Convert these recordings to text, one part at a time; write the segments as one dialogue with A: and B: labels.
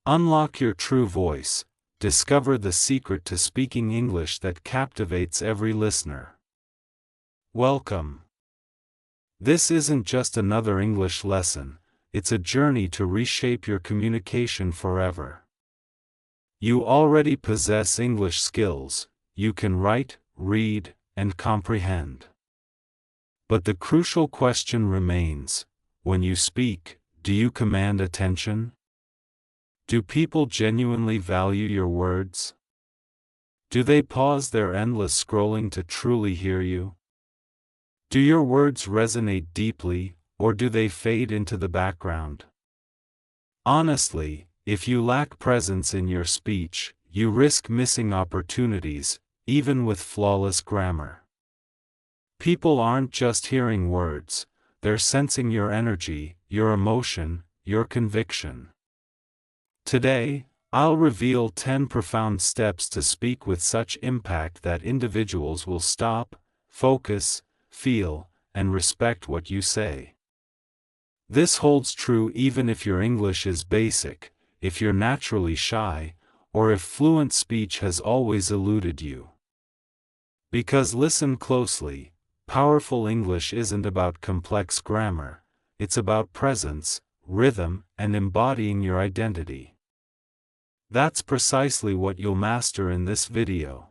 A: Unlock your true voice. Discover the secret to speaking English that captivates every listener. Welcome. This isn't just another English lesson, it's a journey to reshape your communication forever. You already possess English skills. You can write, read, and comprehend. But the crucial question remains: when you speak, do you command attention? Do people genuinely value your words? Do they pause their endless scrolling to truly hear you? Do your words resonate deeply, or do they fade into the background? Honestly, if you lack presence in your speech, you risk missing opportunities, even with flawless grammar. People aren't just hearing words, they're sensing your energy, your emotion, your conviction. Today, I'll reveal 10 profound steps to speak with such impact that individuals will stop, focus, feel, and respect what you say. This holds true even if your English is basic, if you're naturally shy, or if fluent speech has always eluded you. Because listen closely, powerful English isn't about complex grammar, it's about presence, rhythm, and embodying your identity. That's precisely what you'll master in this video.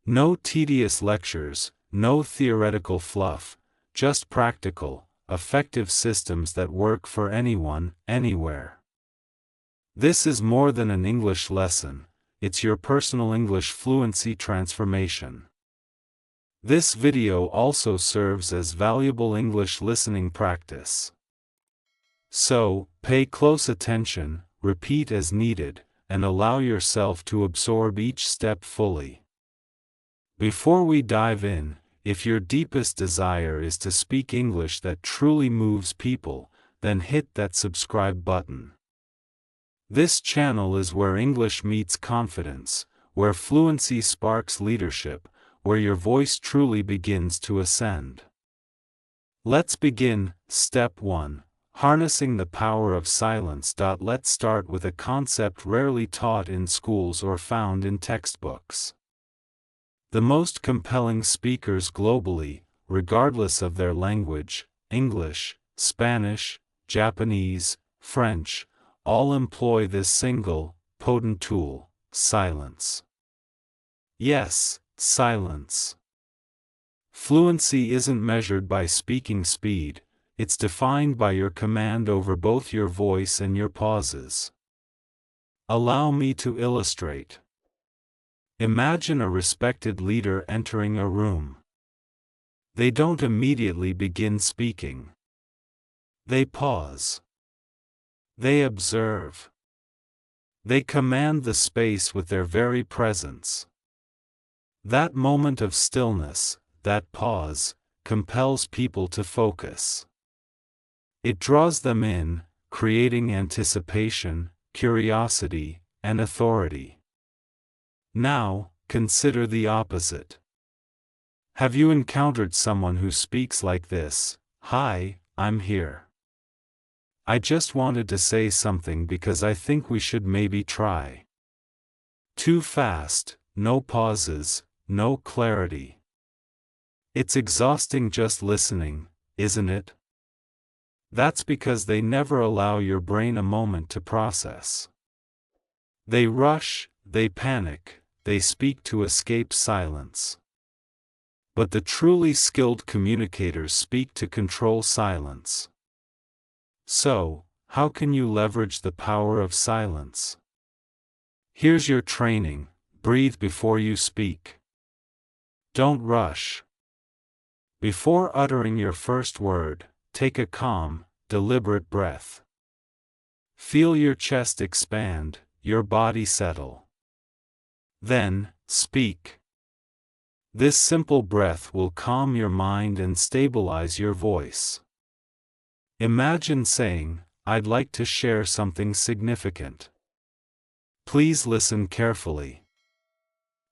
A: No tedious lectures, no theoretical fluff, just practical, effective systems that work for anyone, anywhere. This is more than an English lesson, it's your personal English fluency transformation. This video also serves as valuable English listening practice. So, pay close attention, repeat as needed, and allow yourself to absorb each step fully. Before we dive in, if your deepest desire is to speak English that truly moves people, then hit that subscribe button. This channel is where English meets confidence, where fluency sparks leadership, where your voice truly begins to ascend. Let's begin. Step 1. Harnessing the power of silence. Let's start with a concept rarely taught in schools or found in textbooks. The most compelling speakers globally, regardless of their language, English, Spanish, Japanese, French, all employ this single, potent tool: silence. Yes, silence. Fluency isn't measured by speaking speed, it's defined by your command over both your voice and your pauses. Allow me to illustrate. Imagine a respected leader entering a room. They don't immediately begin speaking. They pause. They observe. They command the space with their very presence. That moment of stillness, that pause, compels people to focus. It draws them in, creating anticipation, curiosity, and authority. Now, consider the opposite. Have you encountered someone who speaks like this? "Hi, I'm here. I just wanted to say something because I think we should maybe try." Too fast, no pauses, no clarity. It's exhausting just listening, isn't it? That's because they never allow your brain a moment to process. They rush, they panic, they speak to escape silence. But the truly skilled communicators speak to control silence. So, how can you leverage the power of silence? Here's your training: breathe before you speak. Don't rush. Before uttering your first word, take a calm, deliberate breath. Feel your chest expand, your body settle. Then, speak. This simple breath will calm your mind and stabilize your voice. Imagine saying, "I'd like to share something significant." Please listen carefully.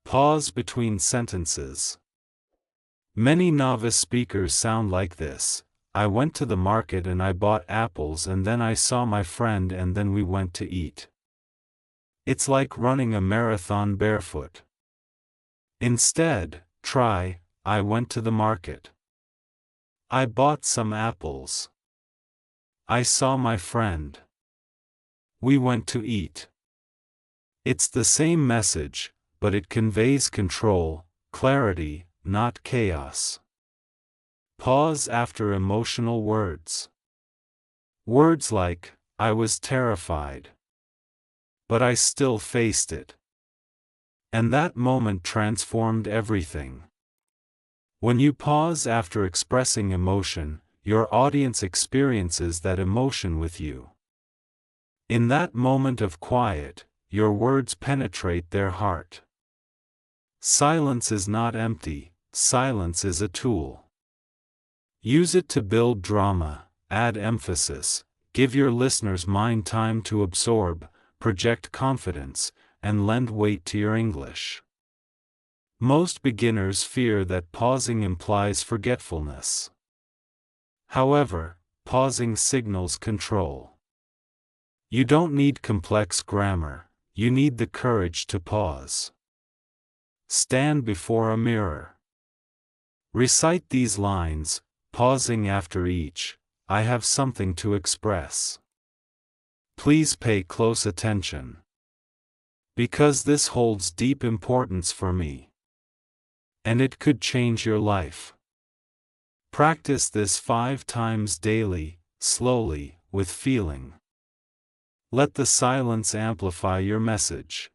A: Pause between sentences. Many novice speakers sound like this: "I went to the market and I bought apples and then I saw my friend and then we went to eat." It's like running a marathon barefoot. Instead, try, I went to the market. I bought some apples. I saw my friend. We went to eat. It's the same message, but it conveys control, clarity, not chaos. Pause after emotional words. Words like, I was terrified. But I still faced it. And that moment transformed everything. When you pause after expressing emotion, your audience experiences that emotion with you. In that moment of quiet, your words penetrate their heart. Silence is not empty, silence is a tool. Use it to build drama, add emphasis, give your listener's mind time to absorb, project confidence, and lend weight to your English. Most beginners fear that pausing implies forgetfulness. However, pausing signals control. You don't need complex grammar, you need the courage to pause. Stand before a mirror. Recite these lines, pausing after each, I have something to express. Please pay close attention. Because this holds deep importance for me. And it could change your life. Practice this 5 times daily, slowly, with feeling. Let the silence amplify your message.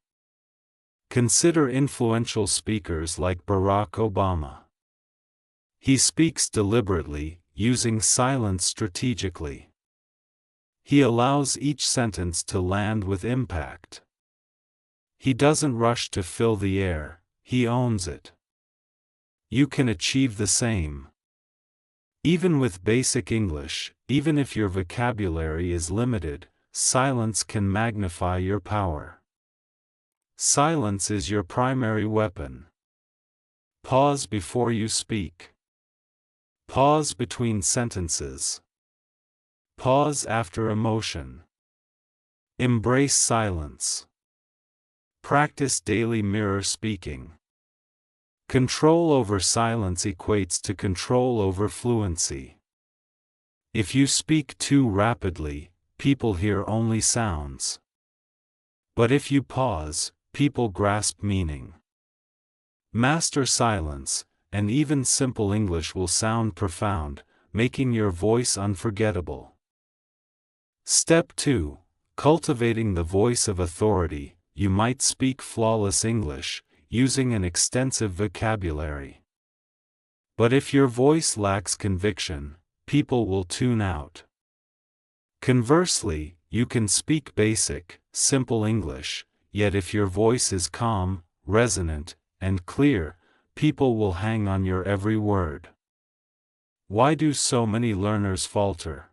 A: Consider influential speakers like Barack Obama. He speaks deliberately, using silence strategically. He allows each sentence to land with impact. He doesn't rush to fill the air, he owns it. You can achieve the same. Even with basic English, even if your vocabulary is limited, silence can magnify your power. Silence is your primary weapon. Pause before you speak. Pause between sentences. Pause after emotion. Embrace silence. Practice daily mirror speaking. Control over silence equates to control over fluency. If you speak too rapidly, people hear only sounds. But if you pause, people grasp meaning. Master silence, and even simple English will sound profound, making your voice unforgettable. Step 2. Cultivating the voice of authority. You might speak flawless English, using an extensive vocabulary. But if your voice lacks conviction, people will tune out. Conversely, you can speak basic, simple English, yet if your voice is calm, resonant, and clear, people will hang on your every word. Why do so many learners falter?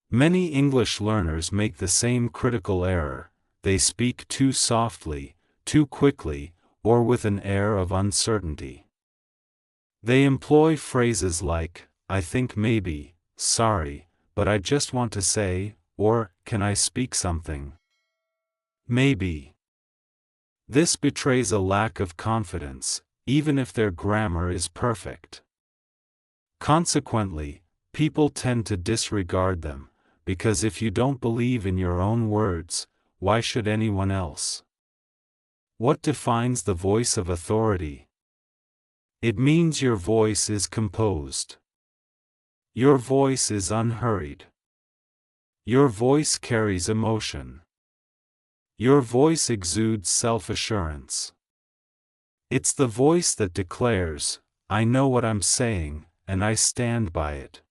A: Many English learners make the same critical error: they speak too softly, too quickly, or with an air of uncertainty. They employ phrases like, I think maybe, sorry, but I just want to say, or, can I speak something? Maybe. This betrays a lack of confidence, even if their grammar is perfect. Consequently, people tend to disregard them, because if you don't believe in your own words, why should anyone else? What defines the voice of authority? It means your voice is composed. Your voice is unhurried. Your voice carries emotion. Your voice exudes self-assurance. It's the voice that declares, I know what I'm saying, and I stand by it.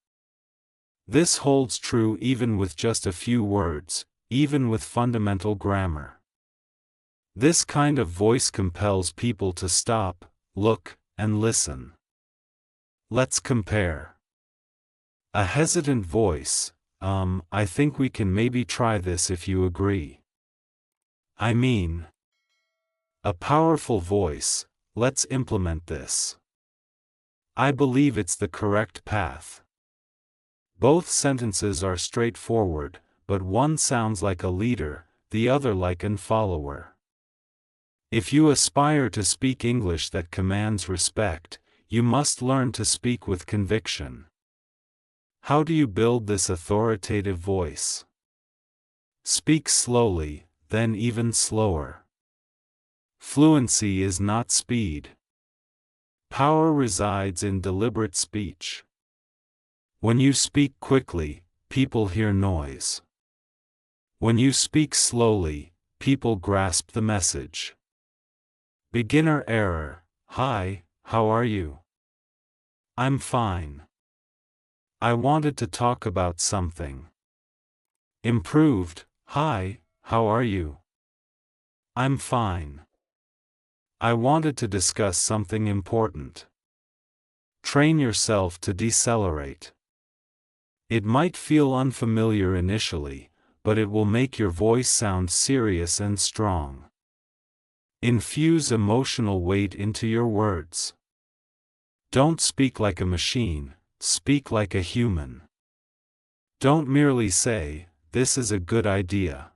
A: This holds true even with just a few words, even with fundamental grammar. This kind of voice compels people to stop, look, and listen. Let's compare. A hesitant voice, I think we can maybe try this if you agree. I mean. A powerful voice, let's implement this. I believe it's the correct path. Both sentences are straightforward, but one sounds like a leader, the other like and follower. If you aspire to speak English that commands respect, you must learn to speak with conviction. How do you build this authoritative voice? Speak slowly, then even slower. Fluency is not speed. Power resides in deliberate speech. When you speak quickly, people hear noise. When you speak slowly, people grasp the message. Beginner error: Hi, how are you? I'm fine. I wanted to talk about something. Improved: Hi, how are you? I'm fine. I wanted to discuss something important. Train yourself to decelerate. It might feel unfamiliar initially, but it will make your voice sound serious and strong. Infuse emotional weight into your words. Don't speak like a machine, speak like a human. Don't merely say, "This is a good idea."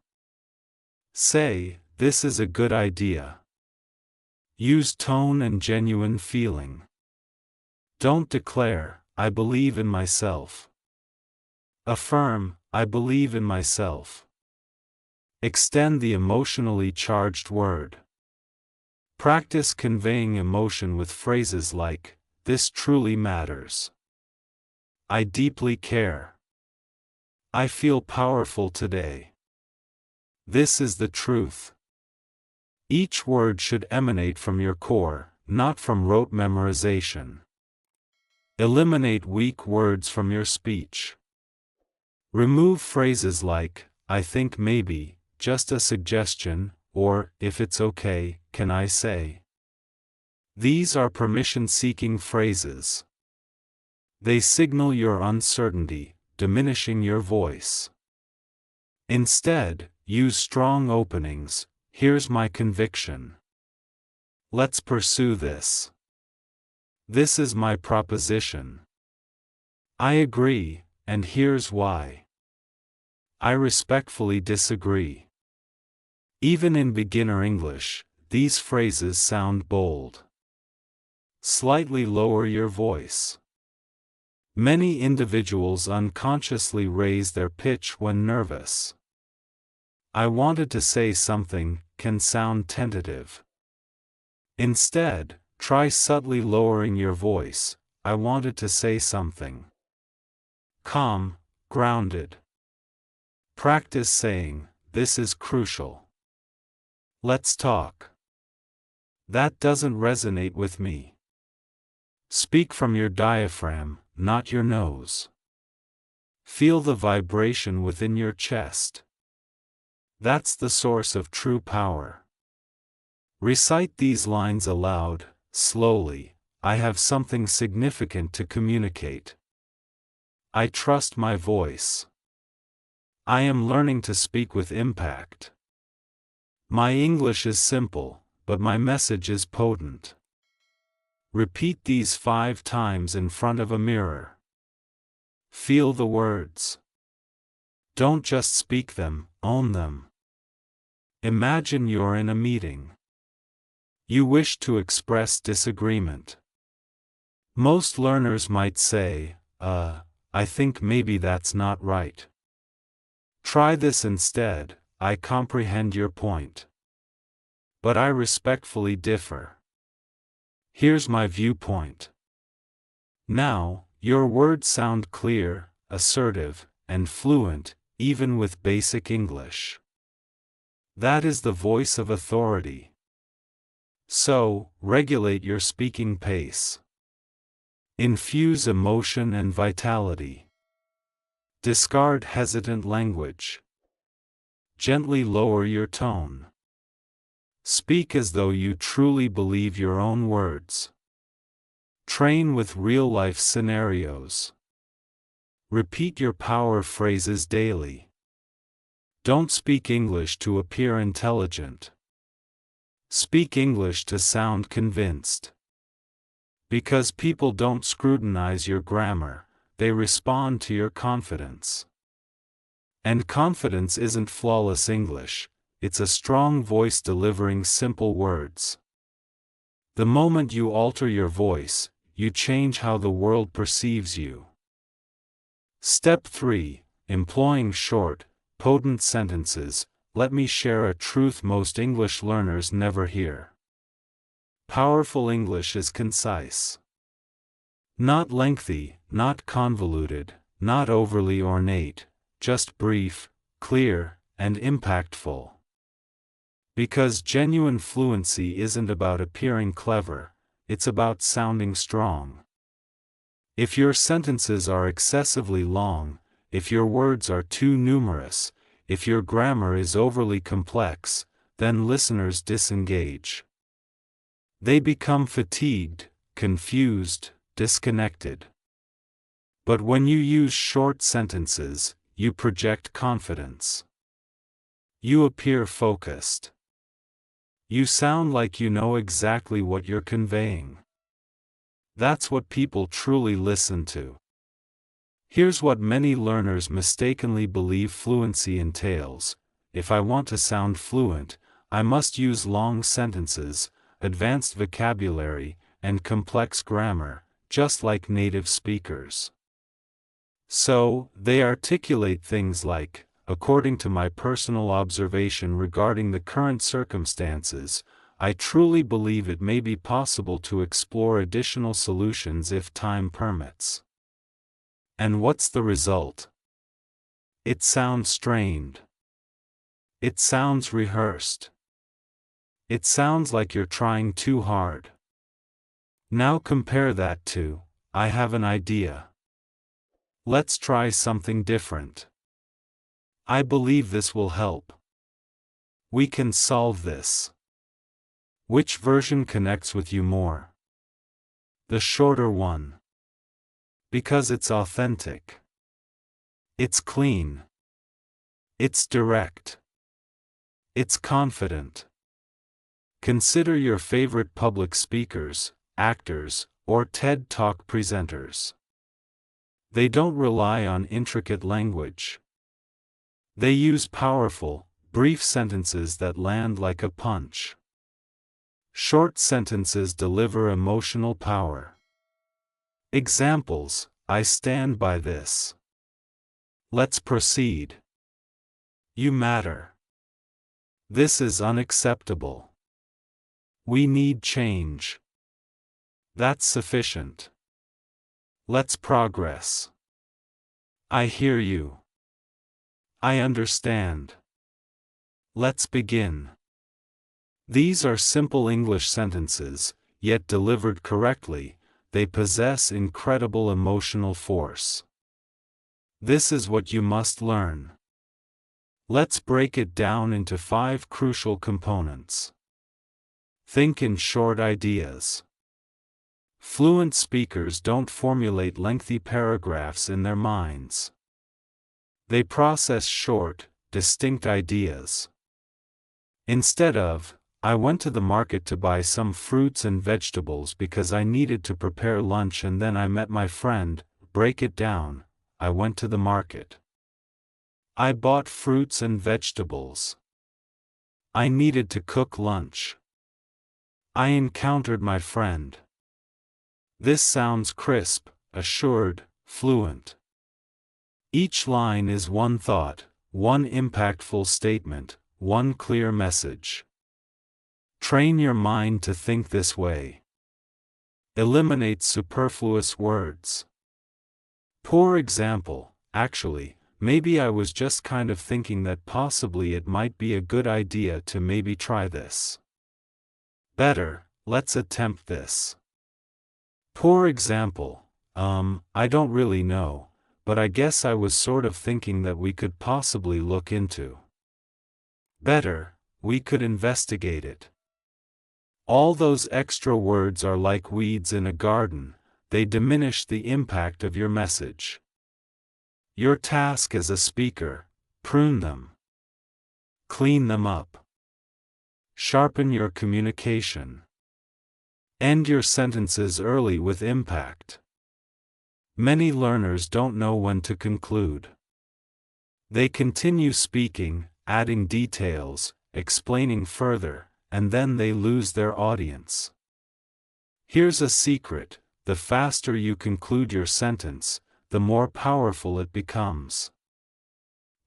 A: Say, "This is a good idea." Use tone and genuine feeling. Don't declare, "I believe in myself." Affirm, "I believe in myself." Extend the emotionally charged word. Practice conveying emotion with phrases like, "This truly matters." "I deeply care." "I feel powerful today." "This is the truth." Each word should emanate from your core, not from rote memorization. Eliminate weak words from your speech. Remove phrases like, "I think maybe," "just a suggestion," or, "if it's okay, can I say?" These are permission-seeking phrases. They signal your uncertainty, diminishing your voice. Instead, use strong openings: "Here's my conviction." "Let's pursue this." "This is my proposition." "I agree, and here's why." "I respectfully disagree." Even in beginner English, these phrases sound bold. Slightly lower your voice. Many individuals unconsciously raise their pitch when nervous. "I wanted to say something" can sound tentative. Instead, try subtly lowering your voice: "I wanted to say something." Calm, grounded. Practice saying, "This is crucial. Let's talk." "That doesn't resonate with me." Speak from your diaphragm, not your nose. Feel the vibration within your chest. That's the source of true power. Recite these lines aloud, slowly: "I have something significant to communicate. I trust my voice. I am learning to speak with impact. My English is simple, but my message is potent." Repeat these 5 times in front of a mirror. Feel the words. Don't just speak them, own them. Imagine you're in a meeting. You wish to express disagreement. Most learners might say, I think maybe that's not right." Try this instead: "I comprehend your point, but I respectfully differ. Here's my viewpoint." Now, your words sound clear, assertive, and fluent, even with basic English. That is the voice of authority. So, regulate your speaking pace. Infuse emotion and vitality. Discard hesitant language. Gently lower your tone. Speak as though you truly believe your own words. Train with real-life scenarios. Repeat your power phrases daily. Don't speak English to appear intelligent. Speak English to sound convinced. Because people don't scrutinize your grammar, they respond to your confidence. And confidence isn't flawless English, it's a strong voice delivering simple words. The moment you alter your voice, you change how the world perceives you. Step 3. Employing short, potent sentences. Let me share a truth most English learners never hear. Powerful English is concise. Not lengthy, not convoluted, not overly ornate, just brief, clear, and impactful. Because genuine fluency isn't about appearing clever, it's about sounding strong. If your sentences are excessively long, if your words are too numerous, if your grammar is overly complex, then listeners disengage. They become fatigued, confused, disconnected. But when you use short sentences, you project confidence. You appear focused. You sound like you know exactly what you're conveying. That's what people truly listen to. Here's what many learners mistakenly believe fluency entails. If I want to sound fluent, I must use long sentences, advanced vocabulary, and complex grammar, just like native speakers. So, they articulate things like, according to my personal observation regarding the current circumstances, I truly believe it may be possible to explore additional solutions if time permits. And what's the result? It sounds strained. It sounds rehearsed. It sounds like you're trying too hard. Now compare that to, I have an idea. Let's try something different. I believe this will help. We can solve this. Which version connects with you more? The shorter one. Because it's authentic. It's clean. It's direct. It's confident. Consider your favorite public speakers, actors, or TED Talk presenters. They don't rely on intricate language. They use powerful, brief sentences that land like a punch. Short sentences deliver emotional power. Examples: I stand by this. Let's proceed. You matter. This is unacceptable. We need change. That's sufficient. Let's progress. I hear you. I understand. Let's begin. These are simple English sentences, yet delivered correctly, they possess incredible emotional force. This is what you must learn. Let's break it down into 5 crucial components. Think in short ideas. Fluent speakers don't formulate lengthy paragraphs in their minds. They process short, distinct ideas. Instead of, I went to the market to buy some fruits and vegetables because I needed to prepare lunch and then I met my friend, break it down, I went to the market. I bought fruits and vegetables. I needed to cook lunch. I encountered my friend. This sounds crisp, assured, fluent. Each line is one thought, one impactful statement, one clear message. Train your mind to think this way. Eliminate superfluous words. Poor example, actually, maybe I was just kind of thinking that possibly it might be a good idea to maybe try this. Better, let's attempt this. Poor example, I don't really know, but I guess I was sort of thinking that we could possibly look into. Better, we could investigate it. All those extra words are like weeds in a garden, they diminish the impact of your message. Your task as a speaker: prune them. Clean them up. Sharpen your communication. End your sentences early with impact. Many learners don't know when to conclude. They continue speaking, adding details, explaining further, and then they lose their audience. Here's a secret: the faster you conclude your sentence, the more powerful it becomes.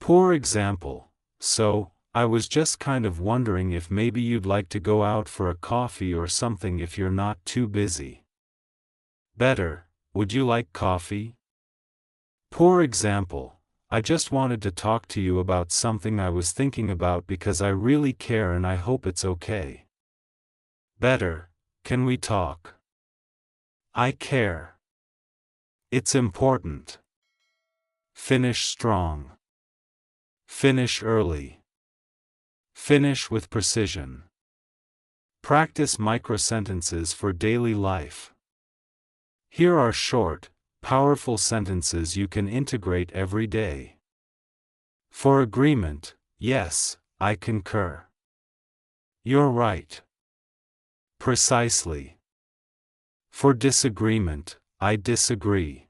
A: Poor example: so, I was just kind of wondering if maybe you'd like to go out for a coffee or something if you're not too busy. Better: would you like coffee? Poor example: I just wanted to talk to you about something I was thinking about because I really care and I hope it's okay. Better: can we talk? I care. It's important. Finish strong. Finish early. Finish with precision. Practice microsentences for daily life. Here are short, powerful sentences you can integrate every day. For agreement: yes, I concur. You're right. Precisely. For disagreement: I disagree.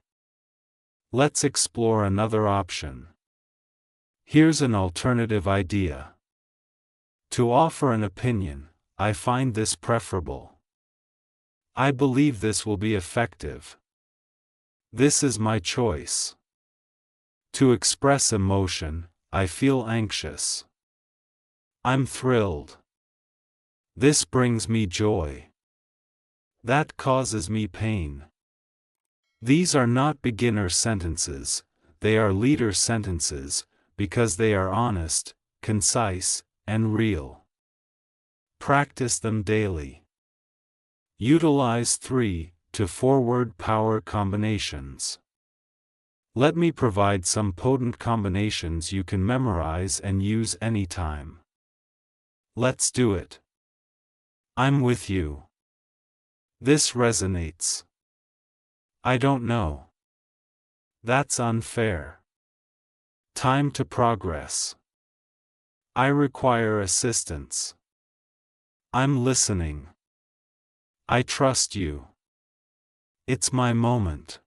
A: Let's explore another option. Here's an alternative idea. To offer an opinion: I find this preferable. I believe this will be effective. This is my choice. To express emotion: I feel anxious. I'm thrilled. This brings me joy. That causes me pain. These are not beginner sentences, they are leader sentences, because they are honest, concise, and real. Practice them daily. Utilize 3 to 4 word power combinations. Let me provide some potent combinations you can memorize and use anytime. Let's do it. I'm with you. This resonates. I don't know. That's unfair. Time to progress. I require assistance. I'm listening. I trust you. It's my moment.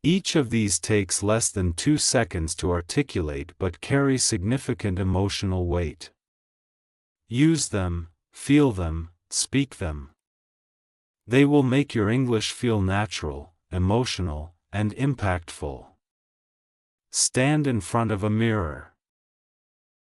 A: Each of these takes less than 2 seconds to articulate but carry significant emotional weight. Use them, feel them, speak them. They will make your English feel natural, emotional, and impactful. Stand in front of a mirror.